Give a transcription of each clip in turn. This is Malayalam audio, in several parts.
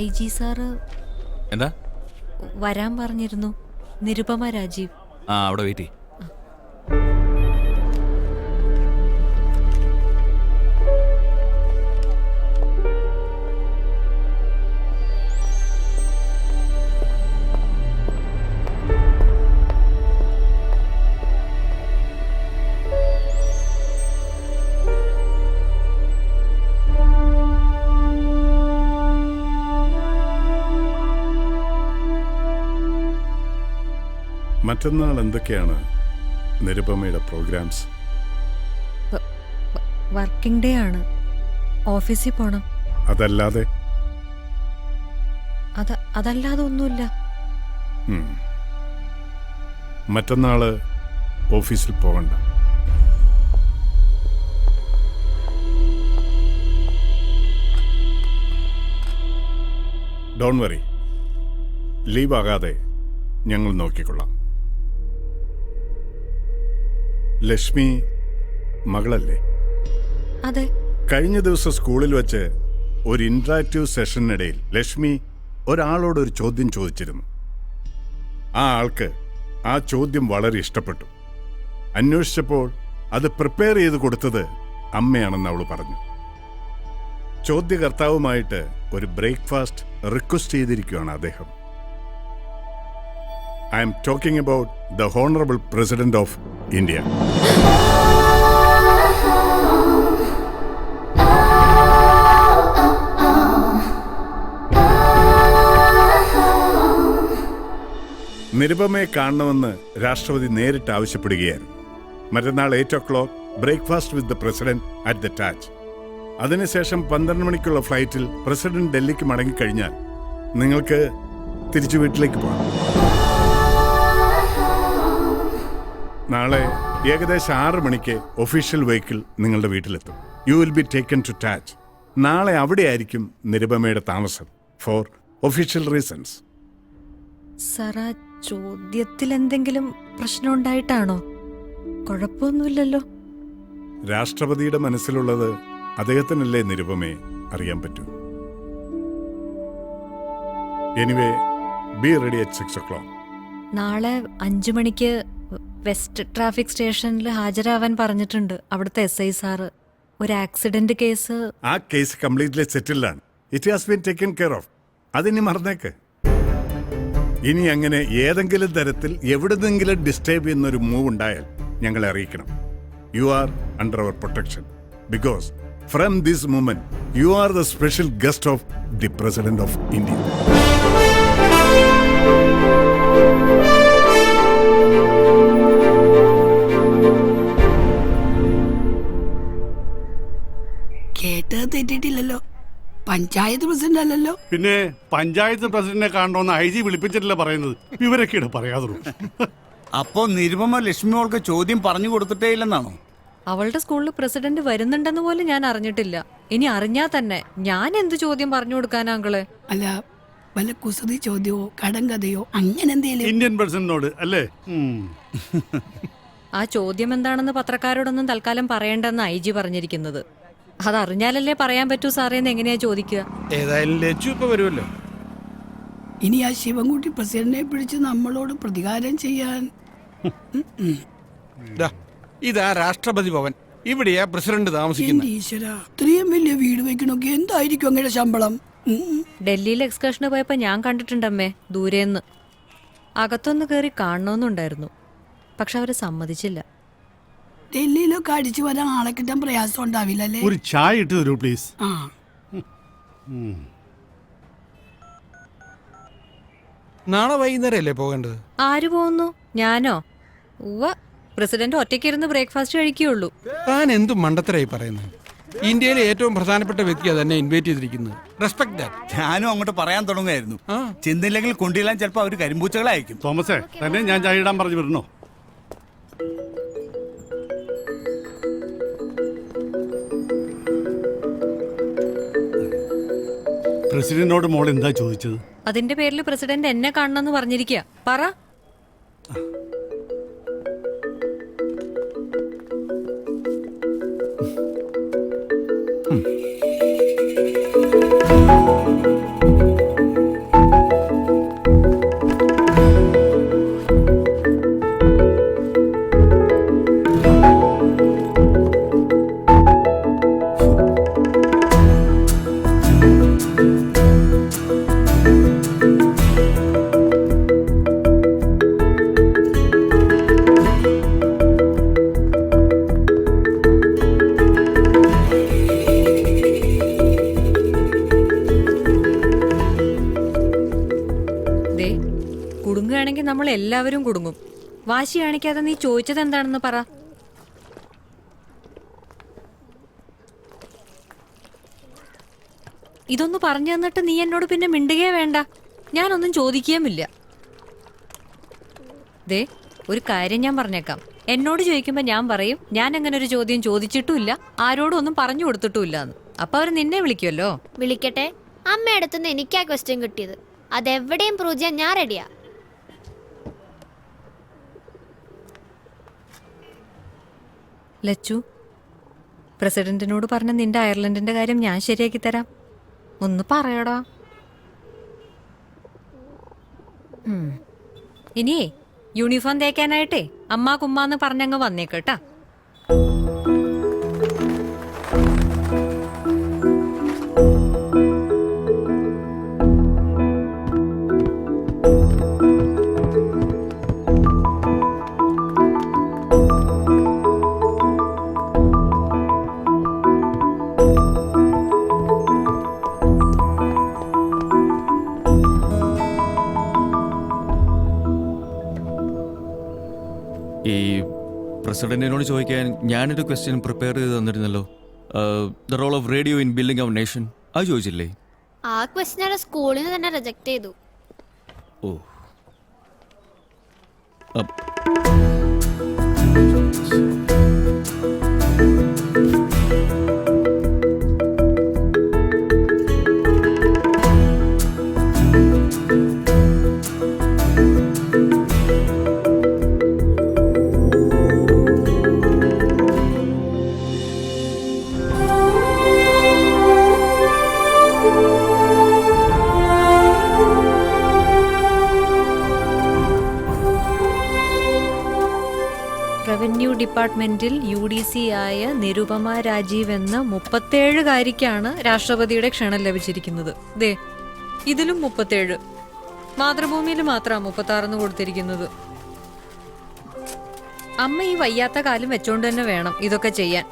IG സാറ് എന്താ വരാൻ പറഞ്ഞിരുന്നു. നിരുപമ രാജീവ്. അവിടെ വെയിറ്റ് ചെയ്യ്. മറ്റന്നാൾ എന്തൊക്കെയാണ് നിരുപമയുടെ പ്രോഗ്രാംസ്? വർക്കിംഗ് ഡേ ആണ്. ഓഫീസിൽ പോണം. അതല്ലാതെ അതല്ലാതെ ഒന്നുമില്ല. മറ്റന്നാള് ഓഫീസിൽ പോകണ്ട. ഡോൺ വറി, ലീവ് ആകാതെ ഞങ്ങൾ നോക്കിക്കൊള്ളാം. ലക്ഷ്മി മകളല്ലേ? അതെ. കഴിഞ്ഞ ദിവസം സ്കൂളിൽ വെച്ച് ഒരു ഇന്ററാക്റ്റീവ് സെഷനിനിടയിൽ ലക്ഷ്മി ഒരാളോടൊരു ചോദ്യം ചോദിച്ചിരുന്നു. ആ ആൾക്ക് ആ ചോദ്യം വളരെ ഇഷ്ടപ്പെട്ടു. അന്വേഷിച്ചപ്പോൾ അത് പ്രിപ്പയർ ചെയ്ത് കൊടുത്തത് അമ്മയാണെന്ന് അവൾ പറഞ്ഞു. ചോദ്യകർത്താവുമായിട്ട് ഒരു ബ്രേക്ക്ഫാസ്റ്റ് റിക്വസ്റ്റ് ചെയ്തിരിക്കുകയാണ് അദ്ദേഹം. I am talking about the Honorable President of India. നിരുപമയെ കാണണമെന്ന് രാഷ്ട്രപതി നേരിട്ട് ആവശ്യപ്പെടുകയായിരുന്നു. മറ്റന്നാൾ 8 o'clock breakfast with the president at the Taj. അതിനുശേഷം 12 മണിക്കുള്ള ഫ്ലൈറ്റിൽ പ്രസിഡന്റ് ഡൽഹിക്ക് മടങ്ങിക്കഴിഞ്ഞാൽ നിങ്ങൾക്ക് തിരിച്ചു വീട്ടിലേക്ക് പോകാം. നാളെ ഏകദേശം 6 മണിക്ക് ഒഫീഷ്യൽ വെഹിക്കിൾ നിങ്ങളുടെ വീട്ടിലെത്തും. You will be taken to Taj. നാളെ അവിടെയായിരിക്കും നിരുപമയുടെ താമസം ഫോർ ഒഫീഷ്യൽ റീസൺസ്. സാർ, ആ ചോദ്യത്തിൽ എന്തെങ്കിലും പ്രശ്നം ഉണ്ടായിട്ടാണോ? കുഴപ്പമൊന്നുമില്ലല്ലോ. രാഷ്ട്രപതിയുടെ മനസ്സിലുള്ളത് അദ്ദേഹത്തിനല്ലേ നിരുപമയെ അറിയാൻ പറ്റൂ. Anyway, be ready at 6 o'clock. നാളെ 5 മണിക്ക് വെസ്റ്റ് ട്രാഫിക് സ്റ്റേഷനിൽ ഹാജരാവാൻ പറഞ്ഞിട്ടുണ്ട് അവിടുത്തെ SI സാറ്. ഒരു ആക്സിഡന്റ് കേസ്. ആ കേസ് കംപ്ലീറ്റ്ലി സെറ്റിൽഡാണ്. It has been taken care of. അതിനി മറന്നേക്ക്. ഇനി അങ്ങനെ ഏതെങ്കിലും തരത്തിൽ എവിടുന്നെങ്കിലും ഡിസ്റ്റർബ് ചെയ്യുന്നൊരു മൂവ് ഉണ്ടായാൽ ഞങ്ങളെ അറിയിക്കണം. You are under our protection because from this moment you are the special guest of the president of India. കേട്ടത് തെറ്റിട്ടില്ലല്ലോ. പഞ്ചായത്ത് പ്രസിഡന്റ് അല്ലല്ലോ. പിന്നെ പഞ്ചായത്ത് പ്രസിഡന്റിനെ കാണണമെന്ന് IG വിളിപ്പിച്ചിട്ടില്ല പറയുന്നത്. വിവരക്കേട് പറയാതെ. അപ്പോ നിരുപമ ലക്ഷ്മിയോൾക്ക് ചോദ്യം പറഞ്ഞു കൊടുത്തിട്ടേ ഇല്ലെന്നാണോ? അവളുടെ സ്കൂളിൽ പ്രസിഡന്റ് വരുന്നുണ്ടെന്ന് പോലും ഞാൻ അറിഞ്ഞിട്ടില്ല. ഇനി അറിഞ്ഞാ തന്നെ ഞാൻ എന്ത് ചോദ്യം പറഞ്ഞു കൊടുക്കാനാ അങ്കളെ? അല്ല, വല്ല കുസൃതി ചോദ്യമോ കടങ്കഥയോ അങ്ങനെ എന്തേലും? ഇന്ത്യൻ പ്രസിഡന്റിനോട് അല്ലേ? ആ ചോദ്യം എന്താണെന്ന് പത്രക്കാരോടൊന്നും തൽക്കാലം പറയണ്ടെന്ന് IG പറഞ്ഞിരിക്കുന്നത്. അതറിഞ്ഞാലല്ലേ പറയാൻ പറ്റൂ സാറേന്ന് എങ്ങനെയാ ചോദിക്കുക? ഏതായാലും ലച്ചു ഇപ്പൊ വരുമല്ലോ. ഇനി ആ ശിവൻകുട്ടി പ്രസിഡന്റിനെ പിടിച്ച് നമ്മളോട് പ്രതികാരം ചെയ്യാൻ. ഇതാ രാഷ്ട്രപതി ഭവൻ. ഇവിടെയാ പ്രസിഡന്റ് താമസിക്കുന്നത്. ഈശ്വര, ഇത്രയും വലിയ വീട് വെക്കണൊക്കെ എന്തായിരിക്കും അങ്ങനെ ശമ്പളം? ഡൽഹിയിൽ എക്സ്കർഷന് പോയപ്പോ ഞാൻ കണ്ടിട്ടുണ്ടമ്മേ ദൂരേന്ന്. അകത്തൊന്ന് കയറി കാണണമെന്നുണ്ടായിരുന്നു, പക്ഷെ അവര് സമ്മതിച്ചില്ല. ഡൽഹിയിലൊക്കെ അടിച്ചു വരാൻ ആളെ കിട്ടാൻ പ്രയാസം ഉണ്ടാവില്ലല്ലേ? ഒരു ചായ ഇട്ട് തരൂ പ്ലീസ്. ആ, നാളെ വൈകുന്നേരം അല്ലേ പോകേണ്ടത്? ആര് പോകുന്നു? ഞാനോ? ഉവ്വ, പ്രസിഡന്റ് ഒറ്റയ്ക്കിരുന്ന് ബ്രേക്ക്ഫാസ്റ്റ് കഴിക്കുകയുള്ളൂ. താൻ എന്തു മണ്ടത്തരായി പറയുന്നത്? ഇന്ത്യയിലെ ഏറ്റവും പ്രധാനപ്പെട്ട വ്യക്തിയാണ് തന്നെ ഇൻവൈറ്റ് ചെയ്തിരിക്കുന്നത്. Respect that. ഞാനും അങ്ങോട്ട് പറയാൻ തുടങ്ങുമായിരുന്നു. ചെന്നില്ലെങ്കിൽ കൊണ്ടില്ലാൻ ചിലപ്പോ അവര് കരിമ്പൂച്ചകളായിരിക്കും. തോമസേ, തന്നെ ഞാൻ ചായ ഇടാൻ പറഞ്ഞു വിടണോ? പ്രസിഡന്റിനോട് മോൾ എന്താ ചോദിച്ചത്? അതിന്റെ പേരിൽ പ്രസിഡന്റ് എന്നെ കാണണമെന്ന് പറഞ്ഞിരിക്കുക. പറ. കുടുങ്ങുകയാണെങ്കിൽ നമ്മൾ എല്ലാവരും കുടുങ്ങും. വാശി കാണിക്കാതെ നീ ചോദിച്ചത് എന്താണെന്ന് പറ. ഇതൊന്ന് പറഞ്ഞു തന്നിട്ട് നീ എന്നോട് പിന്നെ മിണ്ടുകയേ വേണ്ട. ഞാനൊന്നും ചോദിക്കുകയുമില്ല. ദേ, ഒരു കാര്യം ഞാൻ പറഞ്ഞേക്കാം. എന്നോട് ചോദിക്കുമ്പോൾ ഞാൻ പറയും ഞാൻ അങ്ങനെ ഒരു ചോദ്യം ചോദിച്ചിട്ടുമില്ല, ആരോടും ഒന്നും പറഞ്ഞു കൊടുത്തിട്ടുമില്ല എന്ന്. അപ്പൊ അവർ നിന്നെ വിളിക്കുമല്ലോ. വിളിക്കട്ടെ. അമ്മയടുത്തുനിന്ന് എനിക്കാ ക്വസ്റ്റ്യൻ കിട്ടിയത്. അതെവിടെയും പ്രൂവ് ചെയ്യാൻ ഞാൻ റെഡിയാ. ലച്ചു, പ്രസിഡന്റിനോട് പറഞ്ഞ നിന്റെ അയർലൻഡിന്റെ കാര്യം ഞാൻ ശരിയാക്കി തരാം. ഒന്ന് പറയടാ. ഇനിയേ യൂണിഫോം തേക്കാനായിട്ടേ അമ്മ കുമ്മാന്ന് പറഞ്ഞങ്ങ് വന്നേക്കട്ടാ. ഈ പ്രസിഡന്റിനോട് ചോദിക്കാൻ ഞാനൊരു ക്വസ്റ്റ്യൻ പ്രിപ്പയർ ചെയ്ത് തന്നിരുന്നല്ലോ. The role of radio in building our nation, അത് ചോദിച്ചില്ലേ? ആ ക്വസ്റ്റ്യൻ സ്കൂളിൽ നിന്ന് തന്നെ റിജക്ട് ചെയ്തു. ഓ, റവന്യൂ ഡിപ്പാർട്ട്മെന്റിൽ UDC ആയ നിരുപമ രാജീവ് എന്ന 37-കാരിക്കാണ് രാഷ്ട്രപതിയുടെ ക്ഷണം ലഭിച്ചിരിക്കുന്നത്. ദേ, ഇതിലും 37. മാതൃഭൂമിയിൽ മാത്രമാണ് 36 കൊടുത്തിരിക്കുന്നത്. അമ്മ ഈ വയ്യാത്ത കാലം വെച്ചോണ്ട് തന്നെ വേണം ഇതൊക്കെ ചെയ്യാൻ.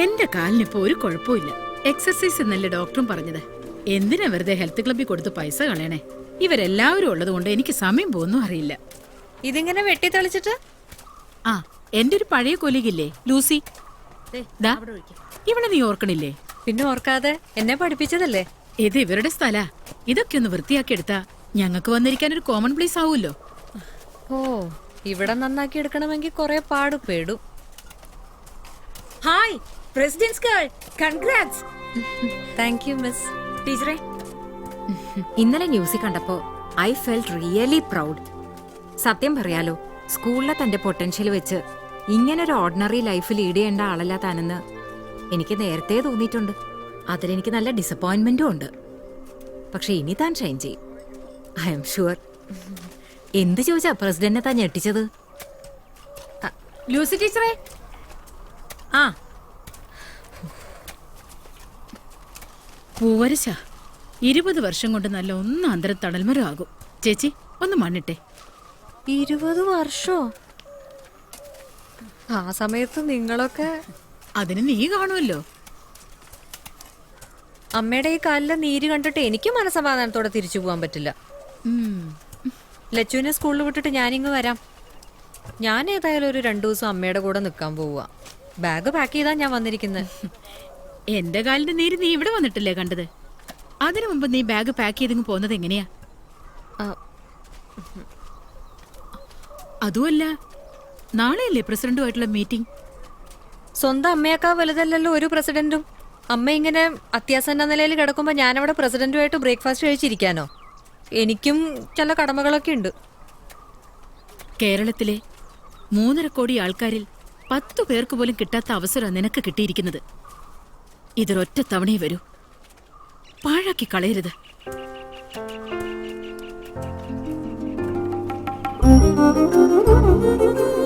എന്റെ കാലിനിപ്പോ ഒരു കുഴപ്പമില്ല. എക്സർസൈസ് എന്നല്ലേ ഡോക്ടറും പറഞ്ഞത്. എന്തിനാ വെറുതെ ഹെൽത്ത് ക്ലബ്ബിൽ കൊടുത്ത് പൈസ കളയണേ? ഇവരെല്ലാവരും ഉള്ളത് കൊണ്ട് എനിക്ക് സമയം പോകുന്നു അറിയില്ല. ഇതിങ്ങനെ വെട്ടിത്തെളിച്ചിട്ട് ആ, എന്റെ ഒരു പഴയ കൊലീഗില്ലേ ലൂസി, ദാ, ഇവളെ നീ ഓർക്കണില്ലേ? പിന്നെ ഓർക്കാതെ, എന്നെ പഠിപ്പിച്ചതല്ലേ. ഇത് ഇവരുടെ സ്ഥലാ. ഇതൊക്കെ ഒന്ന് വൃത്തിയാക്കി എടുത്താ ഞങ്ങൾക്ക് വന്നിരിക്കാൻ ഒരു കോമൺ പ്ലേസ് ആവുമല്ലോ. ഓ, ഇവിടെ നന്നാക്കി എടുക്കണമെങ്കിൽ കുറെ പാടുപെടും. Hi presidents girl, congrats. Thank you miss. ടീച്ചറെ, ഇന്നലെ ന്യൂസിൽ കണ്ടപ്പോ ഐ ഫെൽറ്റ് റിയലി പ്രൗഡ്. സത്യം പറയാലോ, സ്കൂളിലെ തന്റെ പൊട്ടൻഷ്യൽ വെച്ച് ഇങ്ങനൊരു ഓർഡിനറി ലൈഫ് ലീഡ് ചെയ്യേണ്ട ആളല്ല താനെന്ന് എനിക്ക് നേരത്തെ തോന്നിയിട്ടുണ്ട്. അതിലെനിക്ക് നല്ല ഡിസപ്പോയിന്റ്മെന്റും ഉണ്ട്. പക്ഷെ ഇനി താൻ ഷൈൻ ചെയ്യും, ഐ എം ഷുവർ. എന്ത് ചോദിച്ചാ പ്രസിഡന്റിനെ താൻ ഞെട്ടിച്ചത്? ലൂസി ടീച്ചറെ, ആ പൂവരശ 20 വർഷം കൊണ്ട് നല്ല ഒന്നാന്തരം തണൽമരം ആകും. ചേച്ചി ഒന്ന് മണ്ണിട്ടെ. 20 വർഷോ? ആ സമയത്ത് നിങ്ങളൊക്കെ അതിന് നീ കാണുമല്ലോ. അമ്മയുടെ ഈ കാലിലെ നീര് കണ്ടിട്ട് എനിക്ക് മനസ്സമാധാനത്തോടെ തിരിച്ചു പോകാൻ പറ്റില്ല. ലച്ചുവിനെ സ്കൂളിൽ വിട്ടിട്ട് ഞാനിങ്ങ് വരാം. ഞാൻ ഏതായാലും ഒരു 2 ദിവസം അമ്മയുടെ കൂടെ നിൽക്കാൻ പോവുക. ബാഗ് പാക്ക് ചെയ്താ ഞാൻ വന്നിരിക്കുന്നത്. എന്റെ കാലിന്റെ നീര് നീ ഇവിടെ വന്നിട്ടില്ലേ കണ്ടത്? അതിനു മുമ്പ് നീ ബാഗ് പാക്ക് ചെയ്തിങ്ങ് പോകുന്നത് എങ്ങനെയാ? അതുമല്ല, നാളെയല്ലേ പ്രസിഡന്റുമായിട്ടുള്ള മീറ്റിംഗ്? സ്വന്തം അമ്മയേക്കാ വലുതല്ലല്ലോ ഒരു പ്രസിഡന്റും. അമ്മ ഇങ്ങനെ അത്യാസന്ന നിലയിൽ കിടക്കുമ്പോൾ ഞാനവിടെ പ്രസിഡന്റുമായിട്ട് ബ്രേക്ക്ഫാസ്റ്റ് കഴിച്ചിരിക്കാനോ? എനിക്കും ചില കടമകളൊക്കെ ഉണ്ട്. കേരളത്തിലെ 3.5 കോടി ആൾക്കാരിൽ 10 പേർക്ക് പോലും കിട്ടാത്ത അവസരം നിനക്ക് കിട്ടിയിരിക്കുന്നത്. ഇതൊരൊറ്റ തവണയേ വരൂ, പാഴാക്കി കളയരുത്. Thank you.